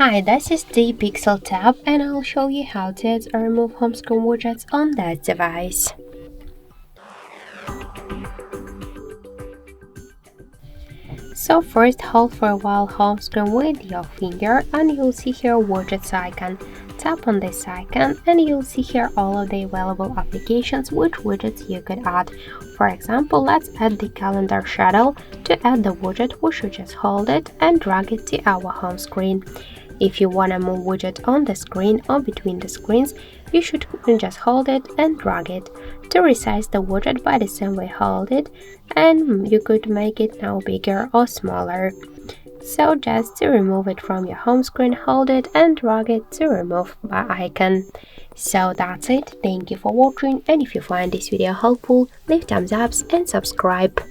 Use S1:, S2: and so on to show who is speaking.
S1: Hi, this is the Pixel tab and I'll show you how to add or remove home screen widgets on that device. So first, hold for a while home screen with your finger and you'll see here widgets icon. Tap on this icon and you'll see here all of the available applications which widgets you could add. For example, let's add the calendar schedule. To add the widget, we should just hold it and drag it to our home screen. If you want to move widget on the screen or between the screens, you should just hold it and drag it. To resize the widget by the same way, hold it and you could make it now bigger or smaller. So just to remove it from your home screen, hold it and drag it to remove by icon. So that's it. Thank you for watching, and if you find this video helpful, leave thumbs up and subscribe.